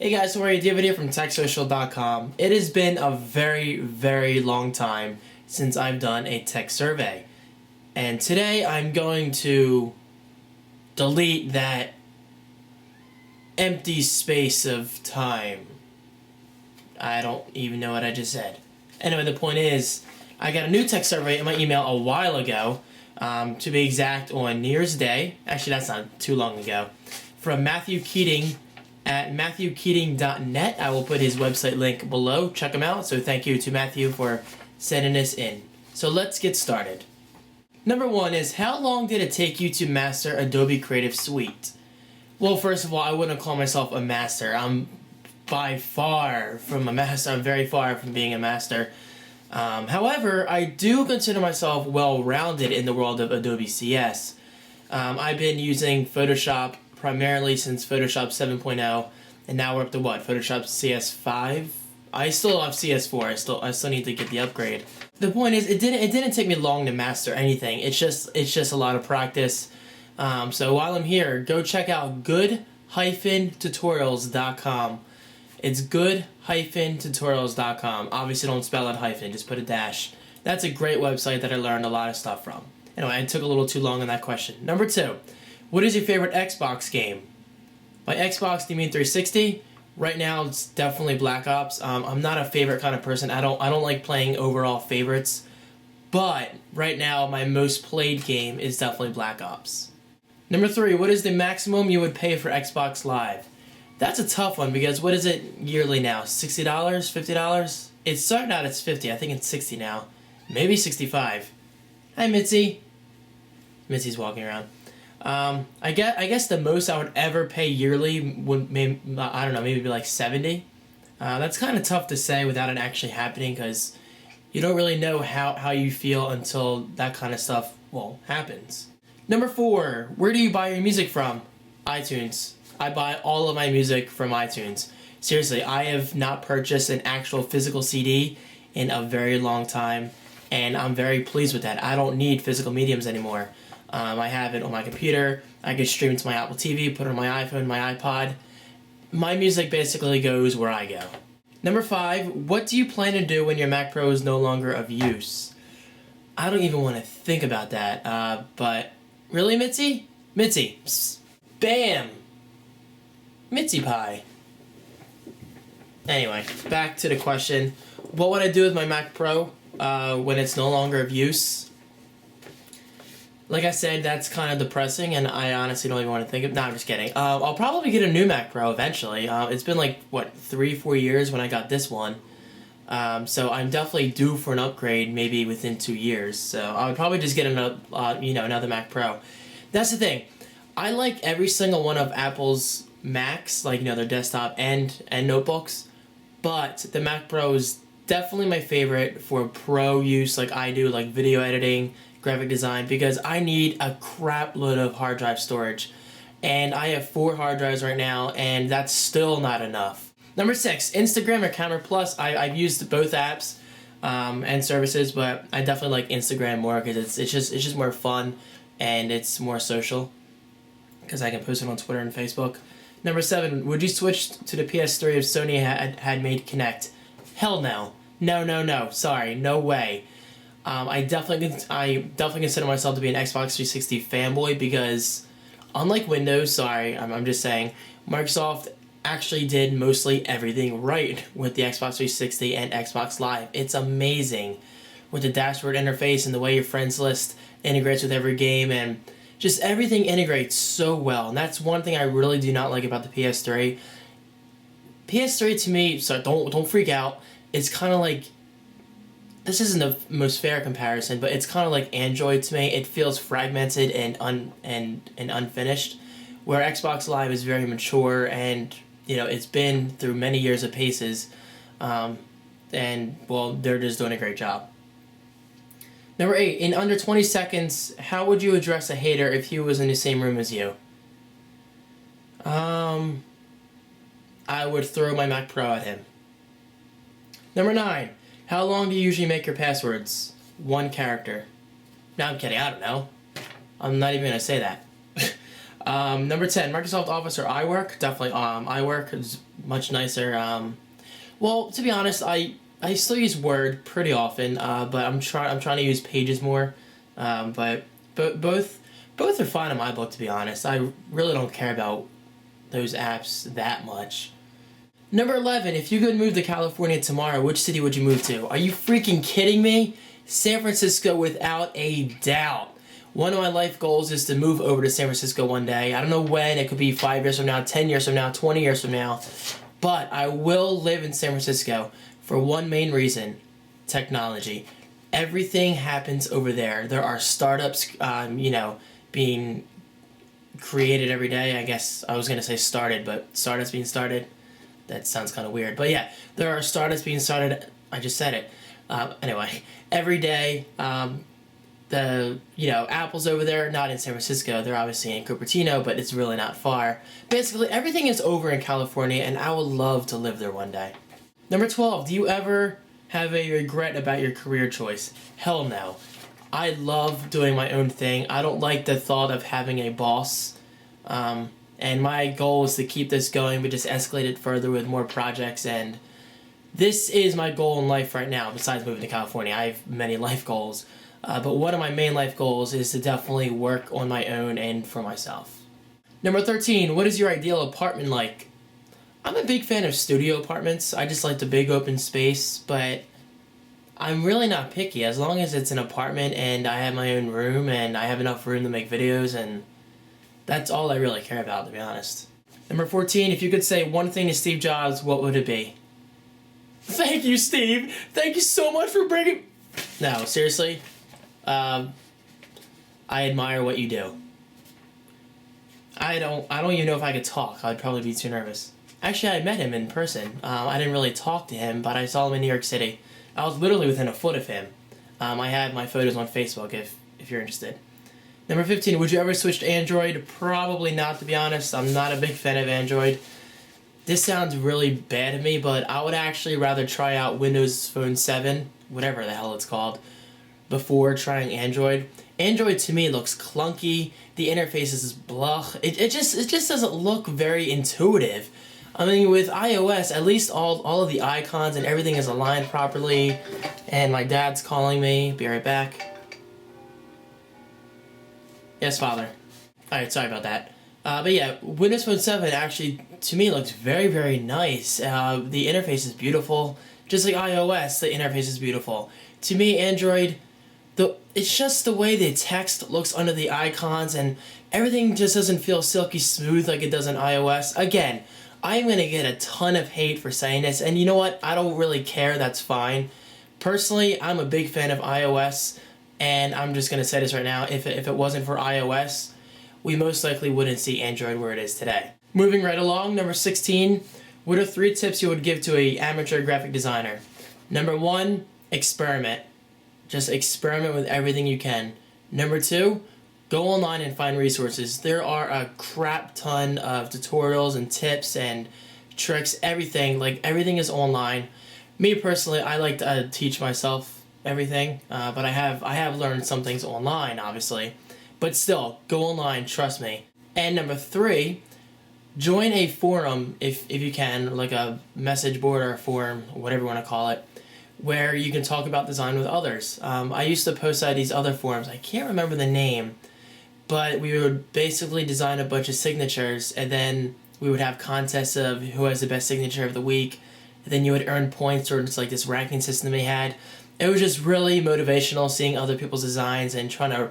Hey guys, so we're a video from TechSocial.com. It has been a very, very long time since I've done a tech survey. And today I'm going to delete that empty space of time. I don't even know what I just said. Anyway, the point is, I got a new tech survey in my email a while ago, to be exact on New Year's Day. Actually, that's not too long ago. From Matthew Keating at MatthewKeating.net. I will put his website link below. Check him out. So thank you to Matthew for sending this in. So let's get started. Number one is, how long did it take you to master Adobe Creative Suite? Well, first of all, I wouldn't call myself a master. I'm by far from a master. I'm very far from being a master. However, I do consider myself well-rounded in the world of Adobe CS. I've been using Photoshop primarily since Photoshop 7.0, and now we're up to what? Photoshop CS5? I still have CS4. I still need to get the upgrade. The point is, it didn't take me long to master anything. It's just a lot of practice. So while I'm here, go check out good-tutorials.com. It's good-tutorials.com. Obviously, don't spell out hyphen, just put a dash. That's a great website that I learned a lot of stuff from. Anyway, I took a little too long on that question. Number two, what is your favorite Xbox game? By Xbox, do you mean 360? Right now, it's definitely Black Ops. I'm not a favorite kind of person. I don't like playing overall favorites. But right now, my most played game is definitely Black Ops. Number three, what is the maximum you would pay for Xbox Live? That's a tough one because what is it yearly now? $60? $50? It's starting out at 50. I think it's 60 now. Maybe 65. Hi, Mitzi. Mitzi's walking around. I guess the most I would ever pay yearly would maybe, I don't know, maybe be like 70. That's kind of tough to say without it actually happening because you don't really know how you feel until that kind of stuff, well, happens. Number four, where do you buy your music from? iTunes. I buy all of my music from iTunes. Seriously, I have not purchased an actual physical CD in a very long time, and I'm very pleased with that. I don't need physical mediums anymore. I have it on my computer. I can stream it to my Apple TV, put it on my iPhone, my iPod. My music basically goes where I go. Number five, what do you plan to do when your Mac Pro is no longer of use? I don't even want to think about that. But really, Mitzi? Mitzi. Psst. Bam! Mitzi pie. Anyway, back to the question. What would I do with my Mac Pro when it's no longer of use? Like I said, that's kind of depressing, and I honestly don't even want to think of... No, I'm just kidding. I'll probably get a new Mac Pro eventually. It's been like, 3-4 years when I got this one. So I'm definitely due for an upgrade maybe within 2 years. So I would probably just get another Mac Pro. That's the thing. I like every single one of Apple's Macs, like, their desktop and notebooks. But the Mac Pro is definitely my favorite for pro use like I do, like video editing, graphic design, because I need a crap load of hard drive storage. And I have 4 hard drives right now, and that's still not enough. Number 6, Instagram or Camera Plus. I've used both apps and services, but I definitely like Instagram more because it's just more fun and it's more social because I can post it on Twitter and Facebook. Number 7, would you switch to the PS3 if Sony had made Kinect? Hell no. No. Sorry, no way. I definitely consider myself to be an Xbox 360 fanboy because, unlike Windows, I'm just saying, Microsoft actually did mostly everything right with the Xbox 360 and Xbox Live. It's amazing with the dashboard interface and the way your friends list integrates with every game, and just everything integrates so well. And that's one thing I really do not like about the PS3. PS3 to me, so don't freak out, it's kind of like, this isn't the most fair comparison, but it's kind of like Android to me. It feels fragmented and unfinished, where Xbox Live is very mature and it's been through many years of paces, and well, they're just doing a great job. Number 8, in under 20 seconds, how would you address a hater if he was in the same room as you? I would throw my Mac Pro at him. Number 9. How long do you usually make your passwords? 1 character. No, I'm kidding. I don't know. I'm not even going to say that. Number 10, Microsoft Office or iWork? Definitely iWork. much nicer. Well, to be honest, I still use Word pretty often, but I'm trying to use Pages more. But both are fine in my book, to be honest. I really don't care about those apps that much. Number 11, if you could move to California tomorrow, which city would you move to? Are you freaking kidding me? San Francisco without a doubt. One of my life goals is to move over to San Francisco one day. I don't know when. It could be 5 years from now, 10 years from now, 20 years from now. But I will live in San Francisco for one main reason: technology. Everything happens over there. There are startups, being created every day. I guess I was going to say started, but startups being started. That sounds kind of weird. But yeah, there are startups being started. I just said it. Anyway, every day, Apple's over there, not in San Francisco. They're obviously in Cupertino, but it's really not far. Basically, everything is over in California, and I would love to live there one day. Number 12, do you ever have a regret about your career choice? Hell no. I love doing my own thing. I don't like the thought of having a boss. And my goal is to keep this going, but just escalate it further with more projects. And this is my goal in life right now, besides moving to California. I have many life goals. But one of my main life goals is to definitely work on my own and for myself. Number 13, what is your ideal apartment like? I'm a big fan of studio apartments. I just like the big open space, but I'm really not picky. As long as it's an apartment and I have my own room and I have enough room to make videos, and that's all I really care about, to be honest. Number 14, if you could say one thing to Steve Jobs, what would it be? Thank you, Steve! Thank you so much for bringing... No, seriously? I admire what you do. I don't even know if I could talk. I'd probably be too nervous. Actually, I met him in person. I didn't really talk to him, but I saw him in New York City. I was literally within a foot of him. I have my photos on Facebook if you're interested. Number 15, would you ever switch to Android? Probably not, to be honest. I'm not a big fan of Android. This sounds really bad of me, but I would actually rather try out Windows Phone 7, whatever the hell it's called, before trying Android. Android to me looks clunky. The interface is blah. It just doesn't look very intuitive. I mean, with iOS, at least all of the icons and everything is aligned properly. And my dad's calling me. Be right back. Yes, Father. Alright, sorry about that. But yeah, Windows Phone 7 actually, to me, looks very, very nice. The interface is beautiful. Just like iOS, the interface is beautiful. To me, Android, it's just the way the text looks under the icons, and everything just doesn't feel silky smooth like it does in iOS. Again, I'm going to get a ton of hate for saying this, and you know what? I don't really care. That's fine. Personally, I'm a big fan of iOS, and I'm just going to say this right now. If it wasn't for iOS, we most likely wouldn't see Android where it is today. Moving right along, number 16, what are 3 tips you would give to an amateur graphic designer? Number 1, experiment. Just experiment with everything you can. Number 2, go online and find resources. There are a crap ton of tutorials and tips and tricks, everything. Like, everything is online. Me personally, I like to teach myself everything, but I have learned some things online, obviously. But still, go online, trust me. And number 3, join a forum if you can, like a message board or a forum, whatever you want to call it, where you can talk about design with others. I used to post at these other forums. I can't remember the name, but we would basically design a bunch of signatures, and then we would have contests of who has the best signature of the week, and then you would earn points, or it's like this ranking system they had. It was just really motivational, seeing other people's designs and trying to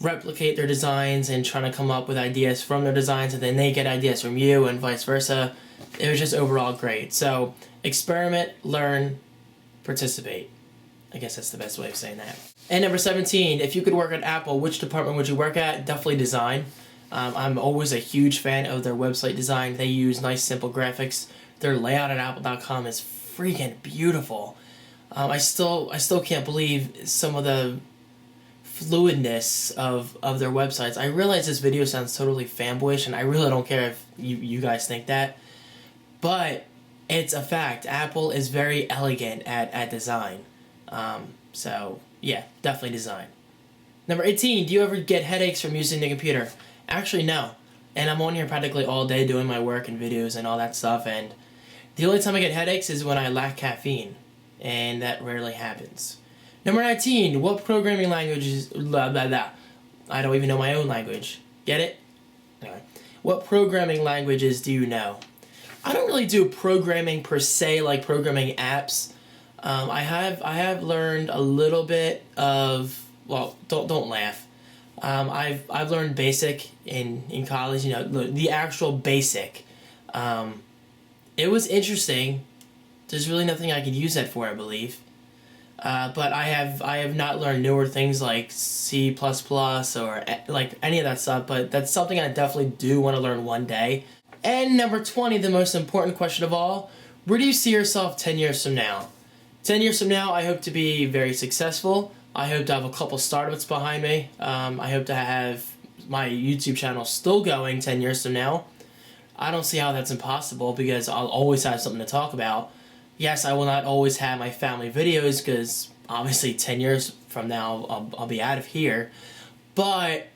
replicate their designs and trying to come up with ideas from their designs, and then they get ideas from you and vice versa. It was just overall great. So experiment, learn, participate. I guess that's the best way of saying that. And number 17, if you could work at Apple, which department would you work at? Definitely design. I'm always a huge fan of their website design. They use nice, simple graphics. Their layout at apple.com is freaking beautiful. I still can't believe some of the fluidness of their websites. I realize this video sounds totally fanboyish, and I really don't care if you guys think that, but it's a fact. Apple is very elegant at design. So yeah, definitely design. Number 18, do you ever get headaches from using the computer? Actually, no. And I'm on here practically all day doing my work and videos and all that stuff, and The only time I get headaches is when I lack caffeine, and that rarely happens. Number 19, what programming languages, blah, blah, blah. I don't even know my own language. Get it? Anyway, what programming languages do you know? I don't really do programming per se, like programming apps. I have learned a little bit of, well, don't laugh. I've learned basic in college, the actual basic. It was interesting. There's really nothing I could use that for, I believe. But I have not learned newer things like C++ or like any of that stuff, but that's something I definitely do want to learn one day. And number 20, the most important question of all, where do you see yourself 10 years from now? 10 years from now, I hope to be very successful. I hope to have a couple startups behind me. I hope to have my YouTube channel still going 10 years from now. I don't see how that's impossible because I'll always have something to talk about. Yes, I will not always have my family videos because obviously 10 years from now I'll be out of here. But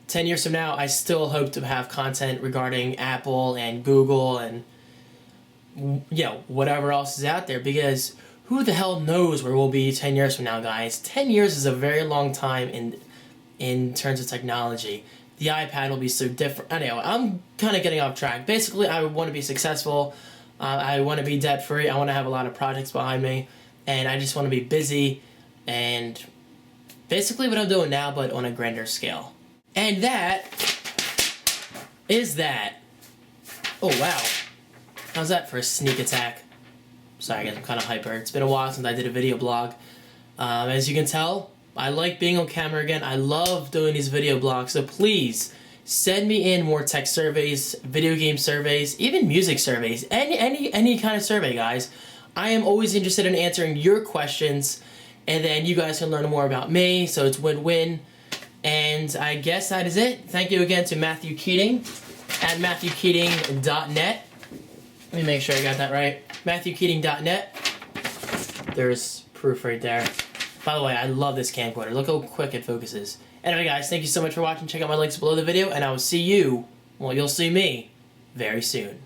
10 years from now, I still hope to have content regarding Apple and Google and whatever else is out there, because who the hell knows where we'll be 10 years from now, guys. 10 years is a very long time in terms of technology. The iPad will be so different. Anyway, I'm kind of getting off track. Basically, I want to be successful. I want to be debt-free. I want to have a lot of projects behind me. And I just want to be busy. And basically what I'm doing now, but on a grander scale. And that is that. Oh, wow. How's that for a sneak attack? Sorry, guys, I'm kind of hyper. It's been a while since I did a video blog. As you can tell, I like being on camera again. I love doing these video blogs. So please send me in more tech surveys, video game surveys, even music surveys, any kind of survey, guys. I am always interested in answering your questions, and then you guys can learn more about me, so it's win-win. And I guess that is it. Thank you again to Matthew Keating at MatthewKeating.net. Let me make sure I got that right. MatthewKeating.net. There's proof right there. By the way, I love this camcorder. Look how quick it focuses. Anyway, guys, thank you so much for watching. Check out my links below the video, and I will see you, well, you'll see me very soon.